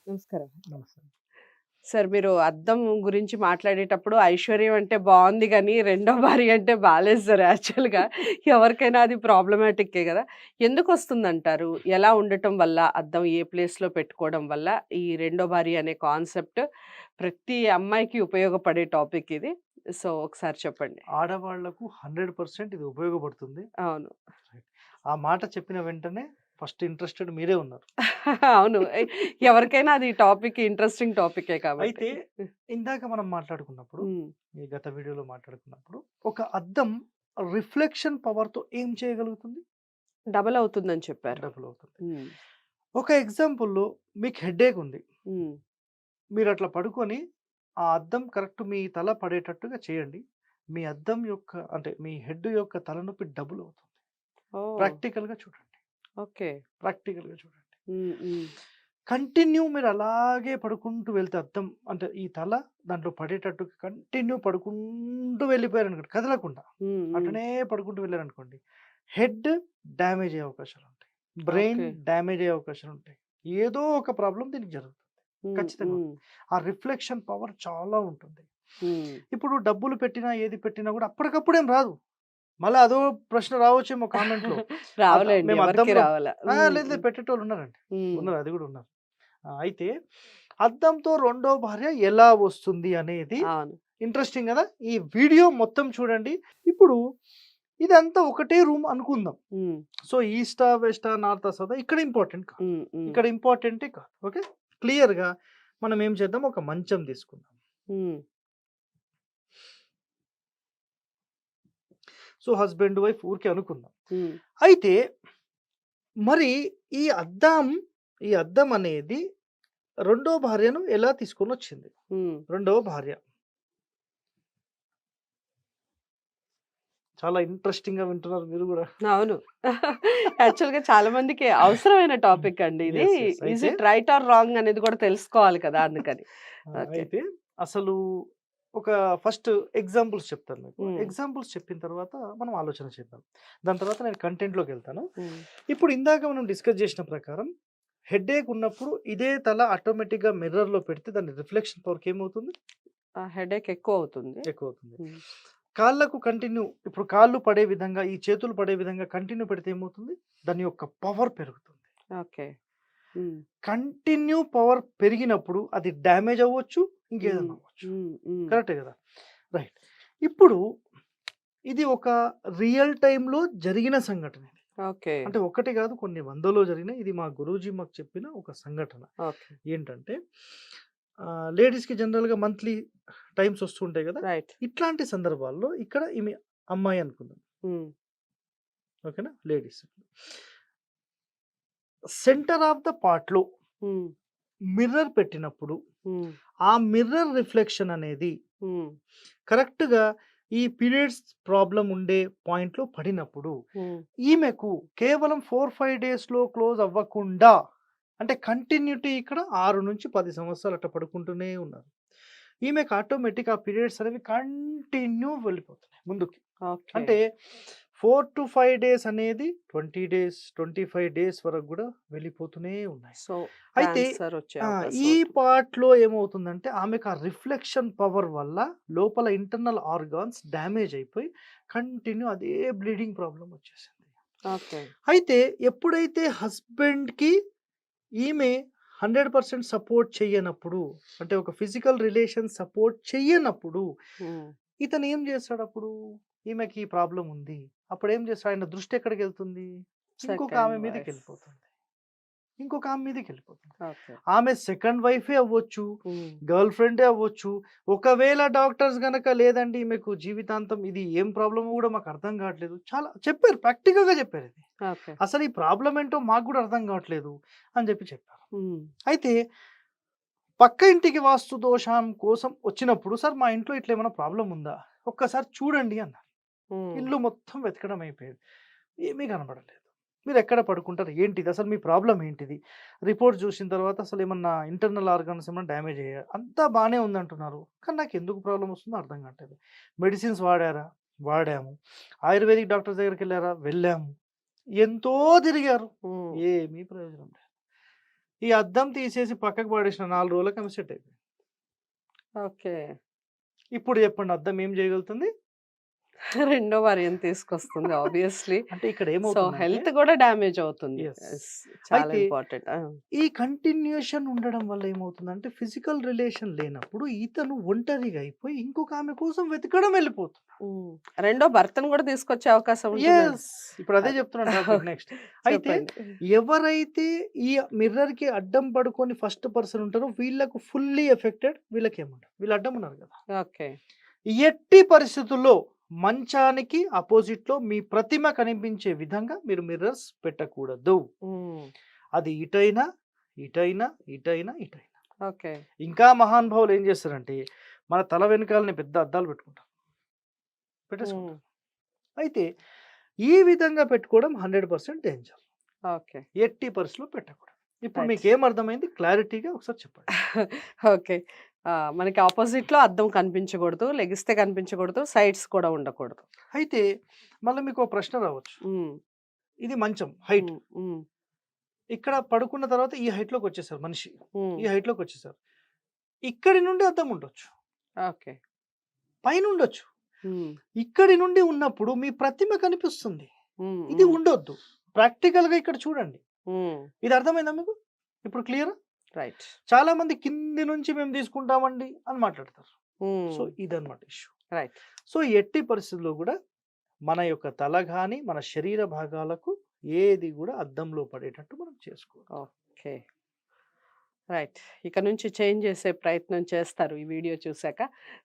నమస్కారం. నమస్తే. సార్ మీరు అద్దం గురించి మాట్లాడేటప్పుడు ఐశ్వర్యం అంటే బావుంది గానీ, రెండో భార్య అంటే బాలేదు సార్ యాక్చువల్‌గా. ఎవరికైనా అది ప్రాబ్లమాటిక్కే గదా! ఎందుకొస్తుందంటారు? ఎలా ఉండటం వల్ల, అద్దం ఏ ప్లేస్‌లో పెట్టుకోవడం వల్ల ఈ రెండో భార్య అనే కాన్సెప్ట్ ప్రతి అమ్మాయికి ఉపయోగపడే టాపిక్ ఇది. సో, ఒకసారి చెప్పండి. ఆడవాళ్లకు 100% ఇది ఉపయోగపడుతుంది. అవును. రైట్. ఆ మాట చెప్పిన వెంటనే ఫస్ట్ ఇంట్రెస్టెడ్ మీరే ఉన్నారు. అవును. ఎవరికైనా అది టాపిక్ ఇంట్రెస్టింగ్ టాపికే కాబట్టి. అయితే ఇందాక మనం మాట్లాడుకున్నప్పుడు, హ్మ్. ఈ గత వీడియోలో మాట్లాడుకున్నప్పుడు, ఒక అద్దం రిఫ్లెక్షన్ పవర్‌తో ఏం చేయగలుగుతుంది? డబల్ అవుతుందని చెప్పారు. డబుల్ అవుతుంది. హ్మ్. ఒక ఎగ్జాంపుల్‌లో మీకు హెడేక్ ఉంది. హ్మ్. మీరు అట్లా పడుకొని ఆ అద్దం కరెక్ట్ మీ తల పడేటట్టుగా చేయండి. మీ అద్దం యొక్క అంటే మీ హెడ్ యొక్క తలనొప్పి డబుల్ అవుతుంది. ఓహ్! ప్రాక్టికల్‌గా చూడండి. ఓకే. ప్రాక్టికల్‌గా చూడండి. హ్మ్. హ్మ్. కంటిన్యూ మీరు అలాగే పడుకుంటూ వెళ్తే అద్దం అంటే ఈ తల దాంట్లో పడేటట్టు కంటిన్యూ పడుకుంటూ వెళ్ళిపోయారనుకోండి కదలకుండా. హ్మ్. హ్మ్. అటనే పడుకుంటూ వెళ్లారనుకోండి. హెడ్ డ్యామేజ్ అయ్యే అవకాశాలుంటాయి. Brain okay. డ్యామేజ్ అయ్యే అవకాశాలుంటాయి. ఏదో ఒక ప్రాబ్లమ్ దీనికి జరుగుతుంది. హ్మ్. ఖచ్చితంగా హ్మ్. ఉంటుంది. ఆ రిఫ్లెక్షన్ పవర్ చాలా ఉంటుంది. హ్మ్. ఇప్పుడు డబ్బులు పెట్టినా, ఏది పెట్టినా గూడా అప్పటికప్పుడేం రాదు. మళ్ళా అదో ప్రశ్న రావచ్చేమో కామెంట్‌లో. రావులేండి. మేము ఎవరికీ అద్దంలో రావాల. లేదు లేదు హ్మ్. పెట్టేటోళ్ళున్నారండి. హ్మ్. ఉన్నారు. అది గూడా ఉన్నారు. అయితే అద్దంతో రెండో భార్య ఎలా వస్తుంది అనేది అవును. ఇంట్రెస్టింగ్ గదా! ఈ వీడియో మొత్తం చూడండి. ఇప్పుడు ఇదంతా ఒకటే రూమ్ అనుకుందాం. హ్మ్. సో, ఈస్టా, వెస్టా, నార్తా, సౌతా ఇక్కడ ఇంపార్టెంట్ కాదు. హ్మ్. హ్మ్. ఇక్కడ ఇంపార్టెంటే కాదు. ఓకే. క్లియర్‌గా మనం ఏం చేద్దాం ఒక మంచం తీసుకుందాం. హ్మ్. సో, హస్బెండ్, వైఫ్ ఊరికే అనుకుందాం. హ్మ్. అయితే మరి ఈ ఈ అద్దం అనేది రెండో భార్యను ఎలా తీసుకొనొచ్చింది? హ్మ్. రెండవ భార్య. చాలా ఇంట్రెస్టింగ్‌గా వింటున్నారు మీరు గూడా. అవును. యాక్చువల్‌గా చాలా మందికి అవసరమైన టాపిక్ అండి ఇది. యెస్. యెస్. ఈజ్ అయితే ఇట్ రైట్ ఆర్ రాంగ్ అనేది కూడా తెలుసుకోవాలి కదా! అందుకని. ఓకే. అయితే అసలు ఒక ఫస్ట్ ఎగ్జాంపుల్స్ చెప్తాను మీకు. హ్మ్. ఎగ్జాంపుల్స్ చెప్పిన తర్వాత మనం ఆలోచన చేద్దాం. దాని తర్వాత నేను కంటెంట్‌లోకెళ్తాను. హ్మ్. ఇప్పుడు ఇందాక మనం డిస్కస్ చేసిన ప్రకారం హెడేక్ ఉన్నప్పుడు ఇదే తల ఆటోమేటిక్‌గా మిర్రర్‌లో పెడితే దాని రిఫ్లెక్షన్ పవర్‌కి ఏమవుతుంది? ఆ హెడేక్ ఎక్కువవుతుంది. ఎక్కువవుతుంది. హ్మ్. కాళ్ళకు కంటిన్యూ ఇప్పుడు కాళ్ళు పడే విధంగా, ఈ చేతులు పడే విధంగా కంటిన్యూ పెడితే ఏమవుతుంది? దాని యొక్క పవర్ పెరుగుతుంది. ఓకే. హ్మ్. కంటిన్యూ పవర్ పెరిగినప్పుడు అది డ్యామేజ్ అవ్వచ్చు, హ్మ్. ఇంకేదన్నా అవ్వచ్చు. హ్మ్. హ్మ్. కరెక్టే గదా! రైట్. ఇప్పుడు ఇది ఒక రియల్ టైమ్‌లో జరిగిన సంఘటన ఇది. ఓకే. అంటే ఒకటి గాదు కొన్ని వందలో జరిగినాయి. ఇది మా గురూజీ మాకు చెప్పిన ఒక సంఘటన. ఓకే. ఏంటంటే లేడీస్‌కి జనరల్‌గా మంత్లీ టైమ్స్ వస్తుంటాయి గదా! రైట్. ఇట్లాంటి సందర్భాల్లో ఇక్కడ ఈమె అమ్మాయి అనుకుందాం. హ్మ్. ఓకేనా? లేడీస్. సెంటర్ ఆఫ్ ద పార్ట్‌లో హ్మ్. మిర్రర్ పెట్టినప్పుడు, హ్మ్. ఆ మిర్రర్ రిఫ్లెక్షన్ అనేది హ్మ్. కరెక్ట్‌గా ఈ పీరియడ్స్ ప్రాబ్లమ్ ఉండే పాయింట్‌లో పడినప్పుడు, హ్మ్. ఈమెకు కేవలం 4, 5 డేస్‌లో క్లోజ్ అవ్వకుండా అంటే కంటిన్యూటీ ఇక్కడ 6-10 సంవత్సరాలు అట్ట పడుకుంటూనే ఉన్నారు. ఈమెకు ఆటోమేటిక్ ఆ పీరియడ్స్ అనేవి కంటిన్యూ వెళ్ళిపోతున్నాయి ముందుకి. ఓకే. అంటే 4-5 డేస్ అనేది 20 డేస్, 25 డేస్ వరకు గూడా వెళ్ళిపోతూనే ఉన్నాయి. సో, అయితే క్యాన్సర్ వచ్చే అవకాశం ఈ ఉంటుంది. పార్ట్‌లో ఏమవుతుందంటే ఆమెకు ఆ రిఫ్లెక్షన్ పవర్ వల్ల లోపల ఇంటర్నల్ ఆర్గాన్స్ డ్యామేజ్ అయిపోయి కంటిన్యూ అదే బ్లీడింగ్ ప్రాబ్లమ్ వచ్చేసింది. ఓకే. అయితే ఎప్పుడైతే హస్బెండ్‌కి ఈమె 100% సపోర్ట్ చెయ్యనప్పుడు, అంటే ఒక ఫిజికల్ రిలేషన్ సపోర్ట్ చెయ్యనప్పుడు, హ్మ్. ఇతను ఏం చేస్తాడప్పుడు? ఈమెకి ఈ ప్రాబ్లమ్ ఉంది. అప్పుడేం చేస్తాడు? ఆయన దృష్టి ఎక్కడికెళ్తుంది? ఇంకొక సెకండ్ ఆమె వైఫ్. మీదకెళ్ళిపోతుంది. ఇంకొక ఆమె మీదకెళ్ళిపోతుంది. ఓకే. ఆమె సెకండ్ వైఫే అవ్వచ్చు, హ్మ్. గర్ల్ ఫ్రెండే అవ్వచ్చు. ఒకవేళ డాక్టర్స్ గనక లేదండి ఈమెకు జీవితాంతం ఇది ఏం ప్రాబ్లమో గూడా మాకు అర్థం గాట్లేదు. చాలా చెప్పారు. ప్రాక్టికల్‌గా చెప్పారిది. ఓకే. అసలు ఈ ప్రాబ్లమ్ ఏంటో మాకు గూడా అర్థం గావట్లేదు అని చెప్పారు. హ్మ్. అయితే పక్క ఇంటికి వాస్తు దోషం కోసం వచ్చినప్పుడు, "సార్ మా ఇంట్లో ఇట్లా ఏమైనా ప్రాబ్లమ్ ఉందా? ఒక్కసారి చూడండి" అన్నారు. హ్మ్. ఇల్లు మొత్తం వెతకడం అయిపోయేది. ఏమీ కనపడలేదు. మీరెక్కడ పడుకుంటారు? ఏంటిది? అసలు మీ ప్రాబ్లమ్ ఏంటిది? రిపోర్ట్ జూసిన తర్వాత అసలేమన్నా ఇంటర్నల్ ఆర్గాన్స్ ఏమన్నా డ్యామేజ్ అయ్యాయా? అంతా బానే ఉందంటున్నారు. కానీ నాకెందుకు ప్రాబ్లమ్ వస్తుందో అర్థం కావట్లేదు. మెడిసిన్స్ వాడారా? వాడాము. ఆయుర్వేదిక్ డాక్టర్స్ దగ్గరికెళ్లారా? వెళ్ళాము. ఎంతో తిరిగారు. హ్మ్. ఏమీ ప్రయోజనం లేదు. ఈ అద్దం తీసేసి పక్కకు పడేసిన 4 రోజులకి ఆమె సెట్ అయిపోయింది. ఓకే. ఇప్పుడు చెప్పండి అద్దం ఏం చేయగలుగుతుంది? రెండో భార్యని తీసుకొస్తుంది ఆబ్వియస్‌లీ. అంటే ఇక్కడ సో, ఏమవుతుందంటే హెల్త్ కూడా డ్యామేజ్ అవుతుంది. యెస్. యెస్. చాలా అయితే ఇంపార్టెంట్. ఆ! ఈ కంటిన్యూయేషన్ ఉండడం వల్ల ఏమవుతుందంటే ఫిజికల్ రిలేషన్ లేనప్పుడు ఇతను ఒంటరిగా అయిపోయి ఇంకొక ఆమె కోసం వెతకడం వెళ్ళిపోతుంది. హ్మ్. రెండో భర్తను కూడా తీసుకొచ్చే అవకాశం ఉంటుందండి. యెస్. ఇప్పుడు అదే చెప్తున్నాను టాపిక్ నెక్స్ట్. అయితే చెప్పండి. ఎవరైతే ఈ మిర్రర్‌కి అడ్డం పడుకొని ఫస్ట్ పర్సన్ ఉంటారో వీళ్ళకు ఫుల్లీ ఎఫెక్టెడ్. వీళ్ళకేముండదు. వీళ్ళు అడ్డం ఉన్నారు కదా! ఓకే. ఎట్టి పరిస్థితుల్లో మంచానికి అపోజిట్‌లో మీ ప్రతిమ కనిపించే విధంగా మీరు మిర్రర్స్ పెట్టకూడదు. హ్మ్. అది ఇటైనా, ఇటైనా, ఇటైనా, ఇటైనా. ఓకే. ఇంకా మహానుభావులు ఏం చేస్తారంటే మన తల వెనకాలనే పెద్ద అద్దాలు పెట్టుకుంటారు. పెట్టేసుకుంటారు. హ్మ్. అయితే ఈ విధంగా పెట్టుకోవడం 100% డేంజర్. ఓకే. ఎట్టి పరిస్థితిలో పెట్టకూడదు. ఇప్పుడు రైట్. మీకేం అర్థమైంది? క్లారిటీగా ఒకసారి చెప్పండి. ఓకే. మనకి అపోజిట్‌లో అద్దం కనిపించకూడదు. లెగిస్తే కనిపించకూడదు. సైడ్స్ కూడా ఉండకూడదు. అయితే మళ్ళీ మీకో ప్రశ్న రావచ్చు. హ్మ్. ఇది మంచం హైట్. హ్మ్. హ్మ్. ఇక్కడ పడుకున్న తర్వాత ఈ హైట్‌లోకి వచ్చేసారు మనిషి. హ్మ్. ఈ హైట్‌లోకి వచ్చేసారు. ఇక్కడి నుండి అద్దం ఉండొచ్చు. ఓకే. పైనుండొచ్చు. హ్మ్. ఇక్కడి నుండి ఉన్నప్పుడు మీ ప్రతిమ కనిపిస్తుంది. హ్మ్. ఇది హ్మ్. ఉండొద్దు. ప్రాక్టికల్‌గా ఇక్కడ చూడండి. హ్మ్. ఇది అర్థమైందా మీకు? ఇప్పుడు క్లియరా? రైట్. చాలా మంది కింది నుంచి మేము తీసుకుంటామండి అని మాట్లాడతారు. సో, హ్మ్. ఇదన్నమాట ఇష్యూ. రైట్. సో, ఎట్టి పరిస్థితుల్లో గూడా మన యొక్క తల గాని, మన శరీర భాగాలకు ఏది గూడా అద్దంలో పడేటట్టు మనం చేసుకోవద్దు. ఓకే. రైట్. ఇక నుంచి చేంజ్ చేసే ప్రయత్నం చేస్తారు ఈ వీడియో చూసాక.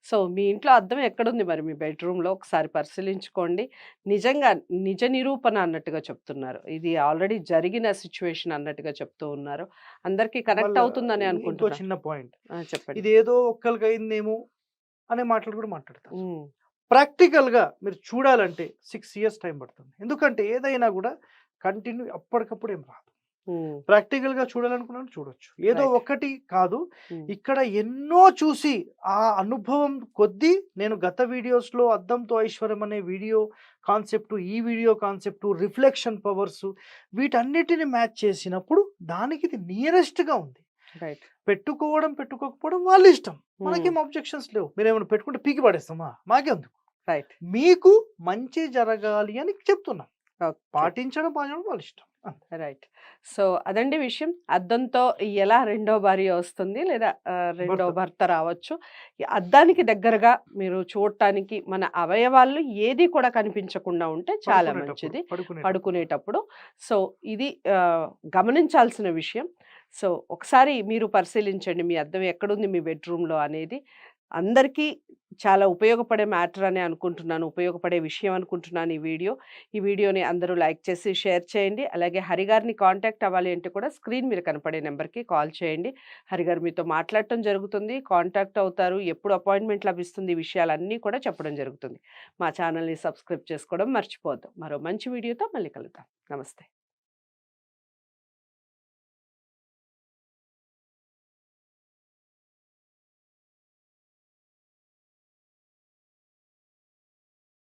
సో, మీ ఇంట్లో అద్దం ఎక్కడుంది మరి మీ బెడ్‌రూమ్‌లో ఒకసారి పరిశీలించుకోండి. నిజంగా నిజ నిరూపణ అన్నట్టుగా చెప్తున్నారు. ఇది ఆల్రెడీ జరిగిన సిట్యుయేషన్ అన్నట్టుగా చెప్తూ ఉన్నారు. అందరికీ కనెక్ట్ మళ్ళా అవుతుందని ఇంకో అనుకుంటున్నా. చిన్న పాయింట్. చెప్పండి. ఇదేదో ఒక్కళ్ళకయిందేమో అనే మాటలు కూడా మాట్లాడతారు. హ్మ్. ప్రాక్టికల్‌గా మీరు చూడాలంటే 6 ఇయర్స్ టైం పడుతుంది. ఎందుకంటే ఏదైనా గూడా కంటిన్యూ అప్పటికప్పుడు ఏం రాదు. హ్మ్. ప్రాక్టికల్‌గా చూడాలనుకున్నాను చూడొచ్చు. ఏదో రైట్. ఒకటి కాదు. హ్మ్. ఇక్కడ ఎన్నో చూసి ఆ అనుభవం కొద్దీ నేను గత వీడియోస్‌లో 'అద్దంతో ఐశ్వర్యం' అనే వీడియో కాన్సెప్ట్, ఈ వీడియో కాన్సెప్ట్, రిఫ్లెక్షన్ పవర్స్ వీటన్నిటిని మ్యాచ్ చేసినప్పుడు దానికి ఇది నియరెస్ట్‌గా ఉంది. రైట్. పెట్టుకోవడం, పెట్టుకోకపోవడం వాళ్ళ ఇష్టం. హ్మ్. మనకేం అబ్జెక్షన్స్ లేవు. మీరేమైనా పెట్టుకుంటే పీకి పడేస్తామా? మాకెందుకు? రైట్. మీకు మంచి జరగాలి అని చెప్తున్నా. ఓకే. పాటించడం వాళ్ళ ఇష్టం. అంతే. రైట్. సో, అదండి విషయం. అద్దంతో ఎలా రెండో భార్య వస్తుంది లేదా రెండో భర్త. భర్త రావచ్చు. ఈ అద్దానికి దగ్గరగా మీరు చూడటానికి మన అవయవాలు ఏది కూడా కనిపించకుండా ఉంటే చాలా మంచిది. పడుకునేటప్పుడు. పడుకునేటప్పుడు. సో, ఇది గమనించాల్సిన విషయం. సో, ఒకసారి మీరు పరిశీలించండి మీ అద్దం ఎక్కడుంది మీ బెడ్‌రూమ్‌లో అనేది. అందరికీ చాలా ఉపయోగపడే మ్యాటర్ అనే అనుకుంటున్నాను. ఉపయోగపడే విషయం అనుకుంటున్నాను ఈ వీడియో. ఈ వీడియోని అందరూ లైక్ చేసి షేర్ చేయండి. అలాగే హరిగారిని కాంటాక్ట్ అవ్వాలి అంటే కూడా స్క్రీన్ మీద కనపడే నెంబర్‌కి కాల్ చేయండి. హరిగారు మీతో మాట్లాడటం జరుగుతుంది. కాంటాక్ట్ అవుతారు. ఎప్పుడు అపాయింట్‌మెంట్ లభిస్తుంది ఈ విషయాలన్నీ కూడా చెప్పడం జరుగుతుంది. మా ఛానల్‌ని సబ్స్క్రైబ్ చేసుకోవడం మర్చిపోవద్దు. మరో మంచి వీడియోతో మళ్ళీ కలుద్దాం. నమస్తే.